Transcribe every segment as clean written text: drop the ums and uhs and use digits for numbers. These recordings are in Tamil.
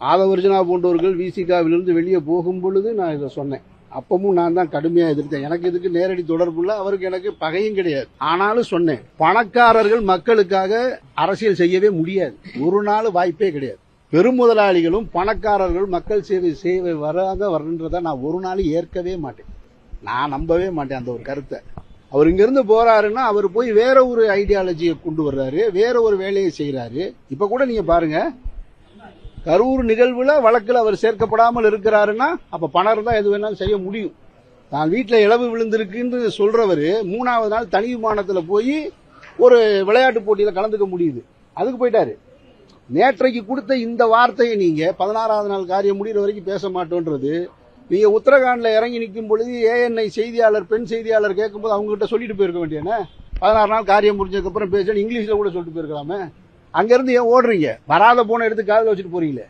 ஆதவர்ஜனா போன்றவர்கள் விசிகாவிலிருந்து வெளியே போகும் பொழுது நான் இதை சொன்னேன். அப்பவும் நான் தான் கடுமையா எதிர்த்தேன். எனக்கு இதுக்கு நேரடி தொடர்பு இல்லை, அவருக்கு எனக்கு பகையும் கிடையாது. ஆனாலும் சொன்னேன், பணக்காரர்கள் மக்களுக்காக அரசியல் செய்யவே முடியாது, ஒரு நாள் வாய்ப்பே கிடையாது. பெரும் முதலாளிகளும் பணக்காரர்கள் மக்கள் சேவை வரன்றதை நான் ஒரு நாள் ஏற்கவே மாட்டேன். நான் நம்பவே மாட்டேன் அந்த ஒரு கருத்தை. அவர் இங்கிருந்து போறாருன்னா அவர் போய் வேற ஒரு ஐடியாலஜியை கொண்டு வர்றாரு, வேற ஒரு வேலையை செய்யறாரு. இப்ப கூட நீங்க பாருங்க, கரூர் நிகழ்வுல வழக்கில் அவர் சேர்க்கப்படாமல் இருக்கிறாருன்னா அப்ப பணம் இருந்தா எது வேணாலும் செய்ய முடியும். தான் வீட்டில் இழவு விழுந்திருக்குன்னு சொல்றவரு 3வது நாள் தனி விமானத்துல போய் ஒரு விளையாட்டு போட்டியில கலந்துக்க முடியுது, அதுக்கு போயிட்டாரு. நேற்றைக்கு கொடுத்த இந்த வார்த்தையை நீங்க 16வது நாள் காரியம் முடிகிற வரைக்கும் பேச மாட்டோன்றது, நீங்க உத்தரகாண்ட்ல இறங்கி நிற்கும் பொழுது ஏஎன்ஐ செய்தியாளர் பெண் செய்தியாளர் கேட்கும்போது அவங்க கிட்ட சொல்லிட்டு போயிருக்க வேண்டியன. 16 நாள் காரியம் முடிஞ்சதுக்கு அப்புறம் பேசணும், இங்கிலீஷ்ல கூட சொல்லிட்டு போயிருக்கலாமே. அங்கிருந்து ஏன் ஓடுறீங்க? வராத போன எடுத்து காதில் வச்சுட்டு போறீங்களே,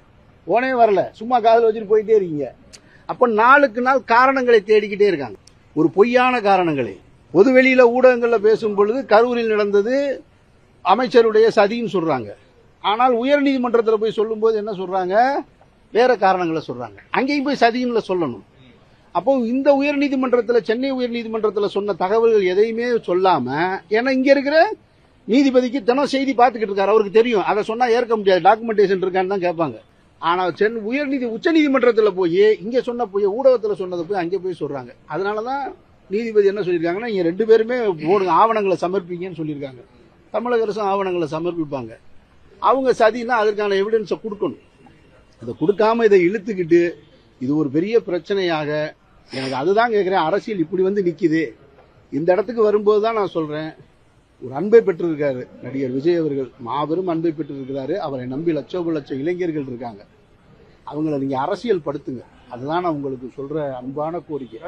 போனே வரல, சும்மா காதில் வச்சுட்டு போயிட்டே இருக்கீங்க. அப்ப நாளுக்கு நாள் காரணங்களை தேடிக்கிட்டே இருக்காங்க, ஒரு பொய்யான காரணங்களை. பொதுவெளியில ஊடகங்கள்ல பேசும் பொழுது கரூரில் நடந்தது அமைச்சருடைய சதின்னு சொல்றாங்க. ஆனால் உயர்நீதிமன்றத்தில் போய் சொல்லும் போது என்ன சொல்றாங்க? வேற காரணங்களை சொல்றாங்க. அங்கேயும் போய் சதின்னு சொல்லணும். அப்போ இந்த உயர்நீதிமன்றத்தில், சென்னை உயர்நீதிமன்றத்தில் சொன்ன தகவல்கள் எதையுமே சொல்லாம, ஏன்னா இங்க இருக்கிற நீதிபதிக்கு தினம் செய்தி பார்த்துக்கிட்டு இருக்காரு, அவருக்கு தெரியும் அதை சொன்னா ஏற்க முடியாது, டாக்குமெண்டேஷன் இருக்கான்னு தான் கேட்பாங்க. ஆனா உச்ச நீதிமன்றத்தில் போய் இங்க சொன்ன போய் ஊடகத்தில் சொன்னதை போய் அங்கே போய் சொல்றாங்க. அதனாலதான் நீதிபதி என்ன சொல்லியிருக்காங்கன்னா, நீங்க 2 பேருமே ஆவணங்களை சமர்ப்பிங்கன்னு சொல்லியிருக்காங்க. தமிழக அரசும் ஆவணங்களை சமர்ப்பிப்பாங்க. அவங்க சதினா அதற்கான எவிடன்ஸை கொடுக்கணும். அதை கொடுக்காம இதை இழுத்துக்கிட்டு இது ஒரு பெரிய பிரச்சனையாக, எனக்கு அதுதான் கேட்கிறேன். அரசியல் இப்படி வந்து நிக்குது. இந்த இடத்துக்கு வரும்போது தான் நான் சொல்றேன், ஒரு அன்பை பெற்றிருக்காரு நடிகர் விஜய் அவர்கள், மாபெரும் அன்பை பெற்றிருக்கிறாரு. அவரை நம்பி லட்சம் இளைஞர்கள் இருக்காங்க. அவங்கள நீங்க அரசியல் படுத்துங்க, அதுதான் நான் உங்களுக்கு சொல்ற அன்பான கோரிக்கை.